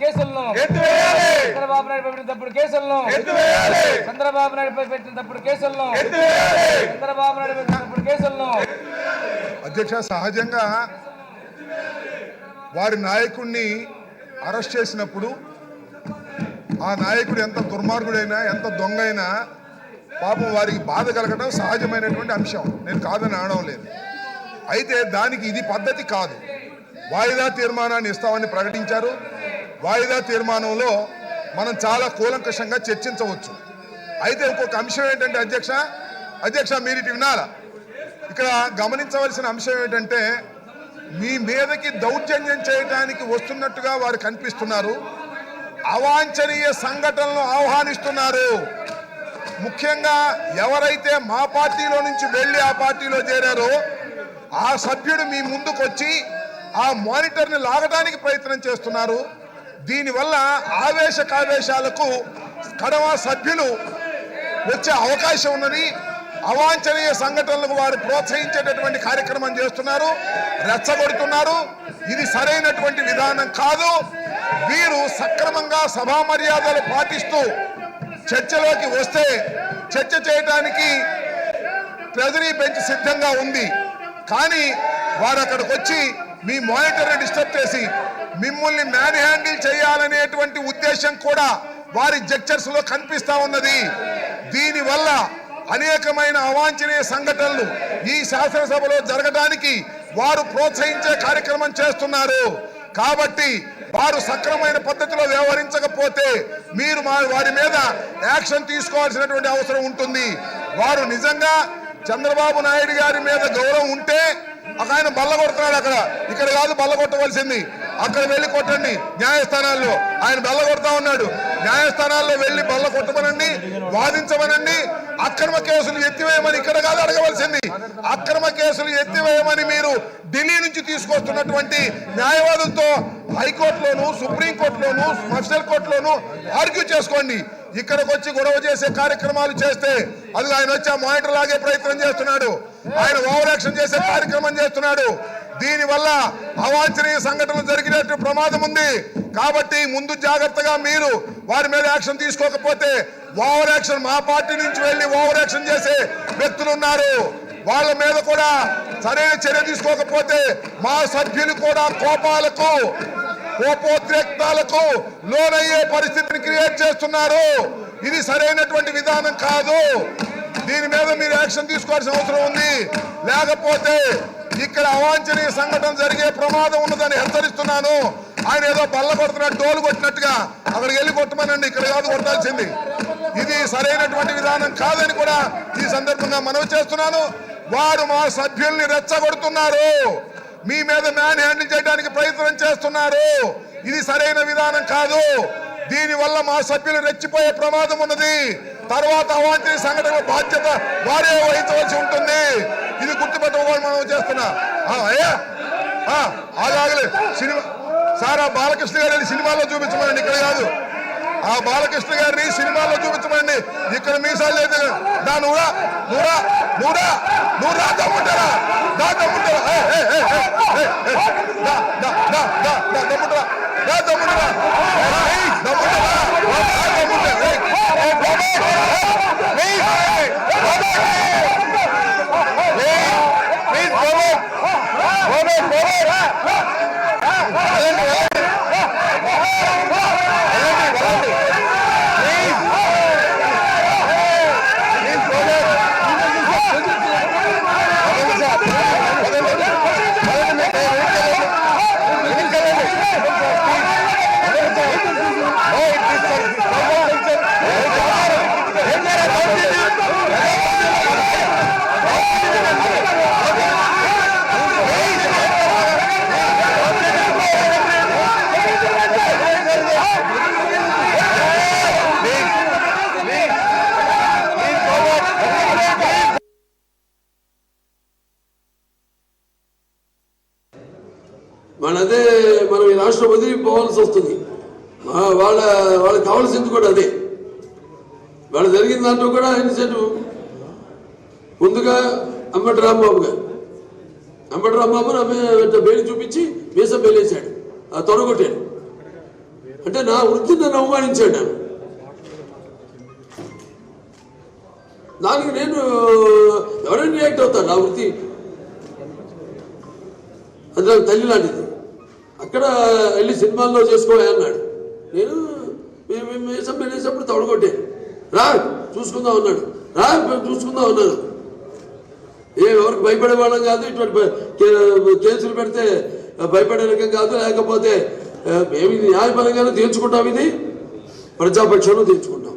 కేసులను చంద్రబాబు నాయుడు పెట్టిన తప్పుడు కేసులను చంద్రబాబు నాయుడు పెట్టిన తప్పుడు కేసులను చంద్రబాబు నాయుడు పెట్టిన తప్పుడు కేసులను అధ్యక్ష సహజంగా వారి నాయకుడిని అరెస్ట్ చేసినప్పుడు ఆ నాయకుడు ఎంత దుర్మార్గుడైనా ఎంత దొంగ అయినా పాపం వారికి బాధ కలగడం సహజమైనటువంటి అంశం, నేను కాదని అనడం లేదు. అయితే దానికి ఇది పద్ధతి కాదు. వాయిదా తీర్మానాన్ని ఇస్తామని ప్రకటించారు. వాయిదా తీర్మానంలో మనం చాలా కూలంకషంగా చర్చించవచ్చు. అయితే ఇంకొక అంశం ఏంటంటే అధ్యక్ష మీరు ఇటు వినాలా, ఇక్కడ గమనించవలసిన అంశం ఏంటంటే మీ మీదకి దౌర్జన్యం చేయడానికి వస్తున్నట్టుగా వారు కనిపిస్తున్నారు. అవాంఛనీయ సంఘటనలను ఆహ్వానిస్తున్నారు. ముఖ్యంగా ఎవరైతే మా పార్టీలో నుంచి వెళ్ళి ఆ పార్టీలో చేరారో ఆ సభ్యుడు మీ ముందుకు వచ్చి ఆ మానిటర్ని లాగడానికి ప్రయత్నం చేస్తున్నారు. దీనివల్ల ఆవేశకావేశాలకు కడవ సభ్యులు వచ్చే అవకాశం ఉన్నది. అవాంఛనీయ సంఘటనలకు వారు ప్రోత్సహించేటటువంటి కార్యక్రమం చేస్తున్నారు, రెచ్చగొడుతున్నారు. ఇది సరైనటువంటి విధానం కాదు. వీరు సక్రమంగా సభా మర్యాదలు పాటిస్తూ చర్చలోకి వస్తే చర్చ చేయడానికి ట్రెజరీ బెంచ్ సిద్ధంగా ఉంది. కానీ వారు అక్కడికి వచ్చి మీ మానిటర్ని డిస్టర్బ్ చేసి మిమ్మల్ని మ్యాన్ హ్యాండిల్ చేయాలనేటువంటి ఉద్దేశం కూడా వారి జడ్జర్స్ లో కనిపిస్తా ఉన్నది. దీనివల్ల అనేకమైన అవాంఛనీయ సంఘటనలు ఈ శాసనసభలో జరగడానికి వారు ప్రోత్సహించే కార్యక్రమం చేస్తున్నారు. కాబట్టి వారు సక్రమైన పద్ధతిలో వ్యవహరించకపోతే మీరు వారి మీద యాక్షన్ తీసుకోవాల్సినటువంటి అవసరం ఉంటుంది. వారు నిజంగా చంద్రబాబు నాయుడు గారి మీద గౌరవం ఉంటే ఆయన బల్ల కొడుతున్నాడు. ఇక్కడ కాదు బల్ల కొట్టవలసింది, అక్కడ వెళ్ళి కొట్టండి న్యాయస్థానాల్లో. ఆయన బల్ల కొడతా ఉన్నాడు. న్యాయస్థానాల్లో వెళ్ళి బల్ల కొట్టమనండి, వాదించమనండి. అక్రమ కేసులు ఎత్తివేయమని ఇక్కడ కాదు అడగవలసింది. అక్రమ కేసులు ఎత్తివేయమని మీరు ఢిల్లీ నుంచి తీసుకొస్తున్నటువంటి న్యాయవాదులతో హైకోర్టులోను సుప్రీంకోర్టులోను మజిస్ట్రేట్ కోర్టులోను ఆర్గ్యూ చేసుకోండి. ఇక్కడికి వచ్చి గొడవ చేసే కార్యక్రమాలు చేస్తే అది ఆయన వచ్చి ఆ మానిటర్ లాగే ప్రయత్నం చేస్తున్నాడు. ఆయన ఓవర్ యాక్షన్ చేసే కార్యక్రమం చేస్తున్నాడు. దీనివల్ల అవాంఛనీయ సంఘటనలు జరిగినట్టు ప్రమాదం ఉంది. కాబట్టి ముందు జాగ్రత్తగా మీరు వారి మీద యాక్షన్ తీసుకోకపోతే ఓవర్ యాక్షన్ మా పార్టీ నుంచి వెళ్ళి ఓవర్ యాక్షన్ చేసే వ్యక్తులు ఉన్నారు. వాళ్ళ మీద కూడా సరైన చర్య తీసుకోకపోతే మా సభ్యులు కూడా కోపోద్రేక్తాలకు లోనయ్యే పరిస్థితిని క్రియేట్ చేస్తున్నారు. ఇది సరైనటువంటి విధానం కాదు. దీని మీద మీరు యాక్షన్ తీసుకోవాల్సిన అవసరం ఉంది. లేకపోతే ఇక్కడ అవాంఛనీయ సంఘటన జరిగే ప్రమాదం ఉన్నదని హెచ్చరిస్తున్నాను. ఆయన ఏదో బల్ల కొడుతున్నట్టు డోలు కొట్టినట్టుగా అక్కడికి వెళ్ళి కొట్టమనండి, ఇక్కడ కాదు కొట్టాల్సింది. ఇది సరైనటువంటి విధానం కాదని కూడా ఈ సందర్భంగా మనవి చేస్తున్నాను. వారు మా సభ్యుల్ని రెచ్చగొడుతున్నారు, మీ మీద మ్యాన్ హ్యాండిల్ చేయడానికి ప్రయత్నం చేస్తున్నారు. ఇది సరైన విధానం కాదు. దీనివల్ల మా సభ్యులు రెచ్చిపోయే ప్రమాదం ఉన్నది. తర్వాత అవాంఛనీయ సంఘటన బాధ్యత వారే వహించవలసి ఉంటుంది. ఇది గుర్తుపెట్టుకోవాలి మనం చేస్తున్నా. ఆగలే సినిమా సార్, ఆ బాలకృష్ణ గారిని సినిమాలో చూపించమండి, ఇక్కడ కాదు. ఆ బాలకృష్ణ గారిని సినిమాలో చూపించమండి, ఇక్కడ మీసాలు లేదు. నువ్వు దమ్ముంటారా అదే మనం ఈ రాష్ట్రం వదిలిపోవాల్సి వస్తుంది. వాళ్ళకి కావాల్సింది కూడా అదే. వాళ్ళు జరిగిన దాంట్లో కూడా ఇన్సిడెంట్ ముందుగా అంబటి రాంబాబు బెయిల్ చూపించి మీస బెయిల్ వేశాడు, తొడగొట్టాడు. అంటే నా వృత్తిని నన్ను అవమానించాడు నేను. దానికి నేను ఎవరైనా రియాక్ట్ అవుతాను. నా వృత్తి అది నాకు తల్లి లాంటిది. అక్కడ వెళ్ళి సినిమాల్లో చేసుకోవాలి అన్నాడు. నేను వేసినప్పుడు తొడగొట్టాను. రా చూసుకుందాం అన్నాడు. రా చూసుకుందాం అన్నాడు. ఎవరికి భయపడేవాళ్ళం కాదు. ఇటువంటి కేసులు పెడితే భయపడే రకం కాదు. లేకపోతే మేము ఇది న్యాయపరంగానే తీర్చుకుంటాం. ఇది ప్రజాపక్షంలో తీర్చుకుంటాం.